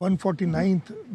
149th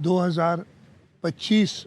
2025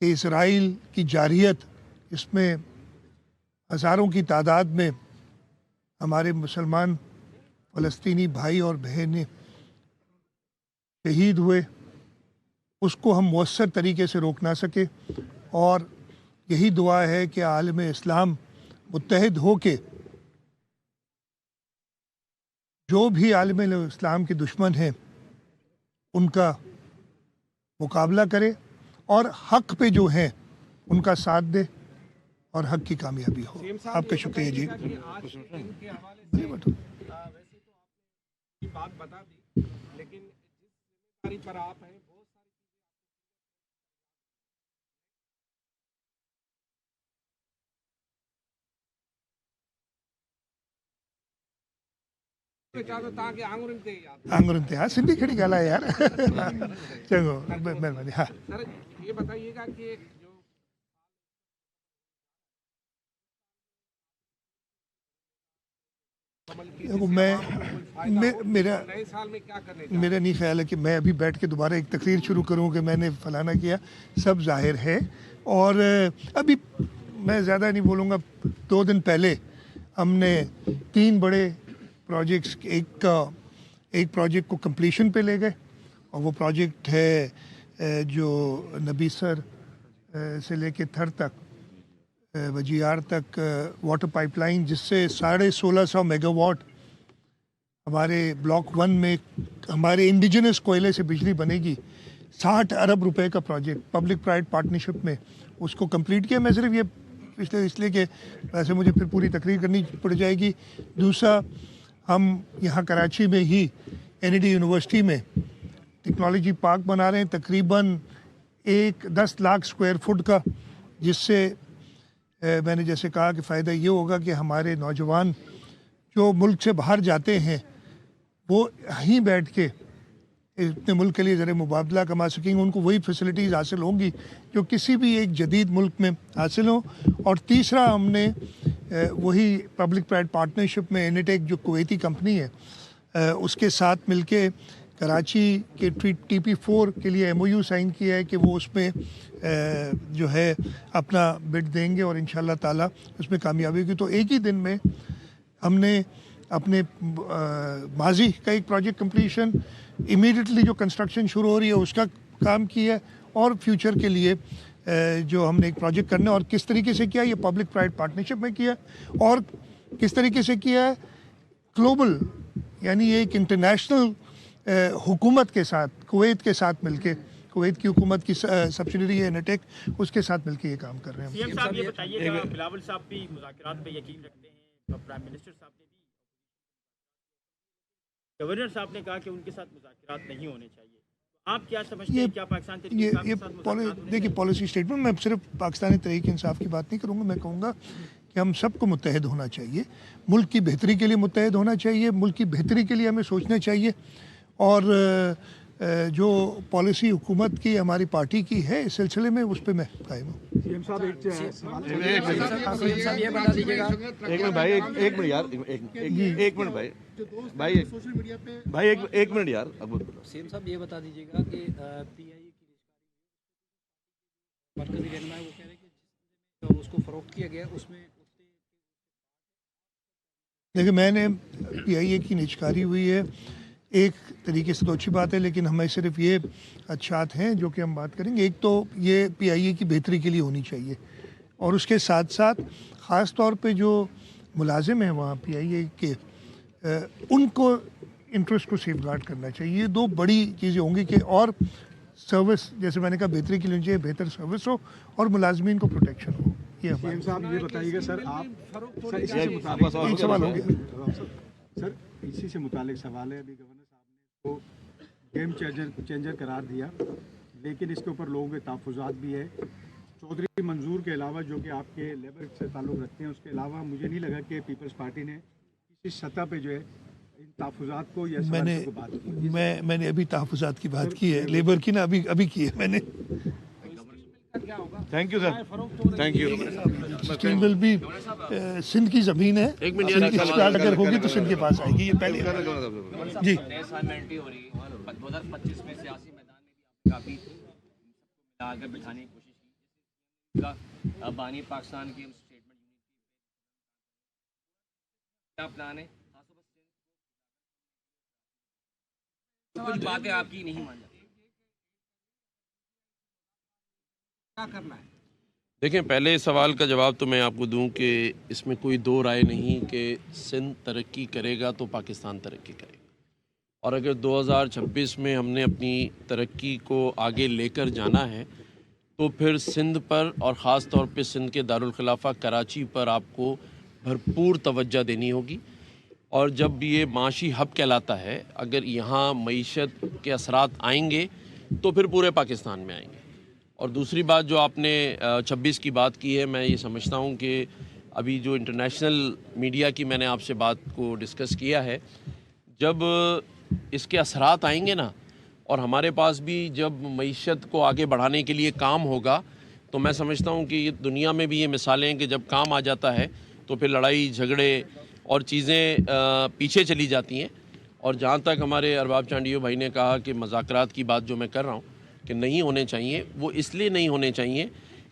کہ اسرائیل کی جارحیت، اس میں ہزاروں کی تعداد میں ہمارے مسلمان فلسطینی بھائی اور بہنیں شہید ہوئے، اس کو ہم مؤثر طریقے سے روک نہ سکے. اور یہی دعا ہے کہ عالم اسلام متحد ہو کے جو بھی عالم اسلام کے دشمن ہیں ان کا مقابلہ کرے اور حق پہ جو ہیں ان کا ساتھ دے اور حق کی کامیابی ہو. آپ کا شکریہ جی. بات بتا دی، لیکن جس ذمہ داری پر آپ ہیں بہت ساری آنگر انتہا سندھی کھڑی گالا ہے یار. چلو مہربانی. ہاں سر یہ بتائیے گا کہ جو میرا نہیں خیال ہے کہ میں ابھی بیٹھ کے دوبارہ ایک تقریر شروع کروں کہ میں نے فلانا کیا. سب ظاہر ہے. اور ابھی میں زیادہ نہیں بولوں گا. 2 دن پہلے ہم نے 3 بڑے پروجیکٹس، ایک پروجیکٹ کو کمپلیشن پہ لے گئے، اور وہ پروجیکٹ ہے جو نبی سر سے لے کے تھر تک، وجیار تک واٹر پائپ لائن، جس سے 1650 میگا واٹ ہمارے بلاک 1 میں ہمارے انڈیجنس کوئلے سے بجلی بنے گی. 60 ارب روپے کا پروجیکٹ پبلک پرائیویٹ پارٹنرشپ میں اس کو کمپلیٹ کیا. میں صرف یہ اس لیے کہ ویسے مجھے پھر پوری تقریر کرنی پڑ جائے گی. دوسرا، ہم یہاں کراچی میں ہی NED یونیورسٹی میں ٹیکنالوجی پارک بنا رہے ہیں، تقریباً 10 لاکھ اسکوائر فٹ کا، جس سے میں نے جیسے کہا کہ فائدہ یہ ہوگا کہ ہمارے نوجوان جو ملک سے باہر جاتے ہیں وہ یہیں بیٹھ کے اپنے ملک کے لیے ذرا مبادلہ کما سکیں گے. ان کو وہی فیسلٹیز حاصل ہوں گی جو کسی بھی ایک جدید ملک میں حاصل ہوں. اور تیسرا، ہم نے وہی پبلک پرائیویٹ پارٹنرشپ میں اینیٹیک جو کویتی کمپنی ہے اس کے ساتھ مل کے کراچی کے TP4 کے لیے MOU سائن کیا ہے کہ وہ اس میں جو ہے اپنا بڈ دیں گے اور انشاءاللہ تعالی اس میں کامیابی ہوگی. تو ایک ہی دن میں ہم نے اپنے ماضی کا ایک پروجیکٹ کمپلیشن، امیڈیٹلی جو کنسٹرکشن شروع ہو رہی ہے اس کا کام کیا ہے، اور فیوچر کے لیے جو ہم نے ایک پروجیکٹ کرنا ہے. اور کس طریقے سے کیا، یہ پبلک پرائیویٹ پارٹنرشپ میں کیا، اور کس طریقے سے کیا ہے، گلوبل، یعنی ایک انٹرنیشنل حکومت کے ساتھ، کویت کے ساتھ مل کے، کویت کی حکومت کی سبسیڈری ہے اینیٹیک، اس کے ساتھ مل کے یہ کام کر رہے ہیں. CM صاحب یہ بتائیے گا، بلاول صاحب بھی مذاکرات پہ یقین رکھتے ہیں، پرائم منسٹر صاحب نے بھی، گورنر صاحب نے کہا کہ ان کے ساتھ مذاکرات نہیں ہونے چاہیے. آپ کیا سمجھتے ہیں، کیا پاکستان تحریک انصاف کے ساتھ مذاکرات ہونے چاہیے؟ دیکھیے پالیسی اسٹیٹمنٹ، میں صرف پاکستانی تحریک انصاف کی بات نہیں کروں گا. میں کہوں گا کہ ہم سب کو متحد ہونا چاہیے، ملک کی بہتری کے لیے متحد ہونا چاہیے، ملک کی بہتری کے لیے ہمیں سوچنا چاہیے. اور جو پالیسی حکومت کی، ہماری پارٹی کی ہے، اس سلسلے میں اس پہ میں قائم ہوں. CM صاحب یہ بتا دیجیے گا، ایک منٹ بھائی، ایک منٹ یار، ایک منٹ بھائی، ایک منٹ یار. CM صاحب یہ بتا دیجیے گا کہ PIA کی مرکزی رہنما ہے، وہ کہہ رہے ہیں کہ اس کو فروخت کیا گیا، اس میں دیکھیں میں نے PIA کی نجکاری ہوئی ہے، ایک طریقے سے تو اچھی بات ہے، لیکن ہمیں صرف یہ اچھات ہیں جو کہ ہم بات کریں گے. ایک تو یہ PIA کی بہتری کے لیے ہونی چاہیے، اور اس کے ساتھ ساتھ خاص طور پہ جو ملازم ہیں وہاں PIA کے، ان کو انٹرسٹ کو سیف گارڈ کرنا چاہیے. یہ 2 بڑی چیزیں ہوں گی کہ اور سروس، جیسے میں نے کہا، بہتری کے لیے چاہیے بہتر سروس ہو اور ملازمین کو پروٹیکشن ہو. یہ CM صاحب یہ بتائیے گا سر، آپ سر اسی سے ایک سوال ہو گیا سر، اسی سے متعلق سوال ہے. ابھی گورنر صاحب نے کو گیم چینجر قرار دیا، لیکن اس کے اوپر لوگوں کے تحفظات بھی ہے. چودھری منظور کے علاوہ جو کہ آپ کے لیبر سے تعلق رکھتے ہیں، اس کے علاوہ مجھے نہیں لگا کہ پیپلز پارٹی نے کسی سطح پہ جو ہے ان تحفظات کو یا سوالوں کو بات کی. میں نے ابھی تحفظات کی بات کی ہے، لیبر کی نا ابھی کی ہے میں نے. Thank you sir, thank you. Steel mill بھی سندھ کی زمین ہے، سندھ کی اسٹارٹ اگر ہوگی تو سندھ کے پاس آئے گی. یہ پہلے جی 2025 میں سیاسی میدان میں بھی کافی آگے بٹھانے کی کوشش کی. کا بانی پاکستان کے اسٹیٹمنٹ کیا پلان ہے؟ کچھ باتیں آپ کی نہیں مان جاتی. کیا کرنا ہے؟ دیکھیں، پہلے سوال کا جواب تو میں آپ کو دوں کہ اس میں کوئی دو رائے نہیں کہ سندھ ترقی کرے گا تو پاکستان ترقی کرے گا، اور اگر 2026 میں ہم نے اپنی ترقی کو آگے لے کر جانا ہے تو پھر سندھ پر اور خاص طور پہ سندھ کے دارالخلافہ کراچی پر آپ کو بھرپور توجہ دینی ہوگی. اور جب یہ معاشی ہب کہلاتا ہے، اگر یہاں معیشت کے اثرات آئیں گے تو پھر پورے پاکستان میں آئیں گے. اور دوسری بات جو آپ نے 26 کی بات کی ہے، میں یہ سمجھتا ہوں کہ ابھی جو انٹرنیشنل میڈیا کی میں نے آپ سے بات کو ڈسکس کیا ہے، جب اس کے اثرات آئیں گے نا، اور ہمارے پاس بھی جب معیشت کو آگے بڑھانے کے لیے کام ہوگا، تو میں سمجھتا ہوں کہ یہ دنیا میں بھی یہ مثالیں ہیں کہ جب کام آ جاتا ہے تو پھر لڑائی جھگڑے اور چیزیں پیچھے چلی جاتی ہیں. اور جہاں تک ہمارے ارباب چانڈیو بھائی نے کہا کہ مذاکرات کی بات جو میں کر رہا ہوں کہ نہیں ہونے چاہیے، وہ اس لیے نہیں ہونے چاہیے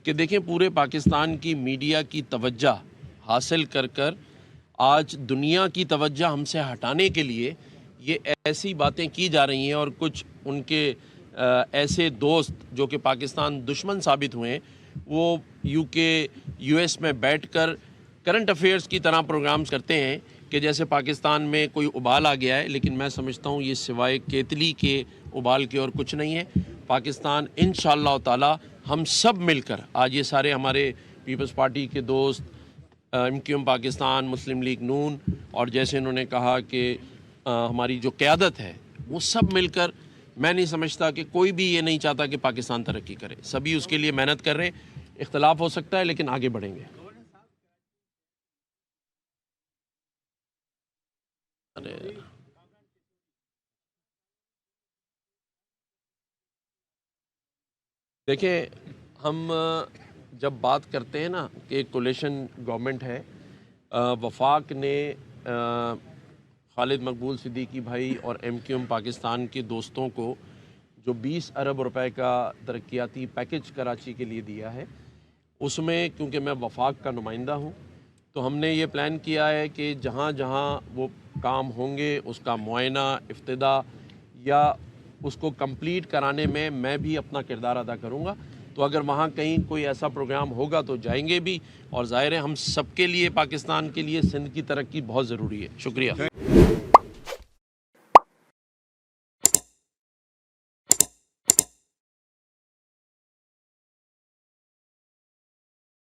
کہ دیکھیں پورے پاکستان کی میڈیا کی توجہ حاصل کر کر آج دنیا کی توجہ ہم سے ہٹانے کے لیے یہ ایسی باتیں کی جا رہی ہیں، اور کچھ ان کے ایسے دوست جو کہ پاکستان دشمن ثابت ہوئے ہیں، وہ یو ایس میں بیٹھ کر کرنٹ افیئرز کی طرح پروگرامز کرتے ہیں کہ جیسے پاکستان میں کوئی ابال آ گیا ہے. لیکن میں سمجھتا ہوں یہ سوائے کیتلی کے ابال کے اور کچھ نہیں ہے. پاکستان انشاءاللہ تعالی ہم سب مل کر، آج یہ سارے ہمارے پیپلز پارٹی کے دوست، MQM پاکستان، مسلم لیگ نون، اور جیسے انہوں نے کہا کہ ہماری جو قیادت ہے، وہ سب مل کر، میں نہیں سمجھتا کہ کوئی بھی یہ نہیں چاہتا کہ پاکستان ترقی کرے. سبھی اس کے لیے محنت کر رہے ہیں. اختلاف ہو سکتا ہے لیکن آگے بڑھیں گے. دیکھیں، ہم جب بات کرتے ہیں نا کہ ایک کولیشن گورنمنٹ ہے، وفاق نے خالد مقبول صدیقی بھائی اور MQM پاکستان کے دوستوں کو جو 20 ارب روپے کا ترقیاتی پیکج کراچی کے لیے دیا ہے، اس میں کیونکہ میں وفاق کا نمائندہ ہوں تو ہم نے یہ پلان کیا ہے کہ جہاں جہاں وہ کام ہوں گے اس کا معائنہ، افتتاح یا اس کو کمپلیٹ کرانے میں بھی اپنا کردار ادا کروں گا. تو اگر وہاں کہیں کوئی ایسا پروگرام ہوگا تو جائیں گے بھی، اور ظاہر ہے ہم سب کے لیے، پاکستان کے لیے سندھ کی ترقی بہت ضروری ہے. شکریہ.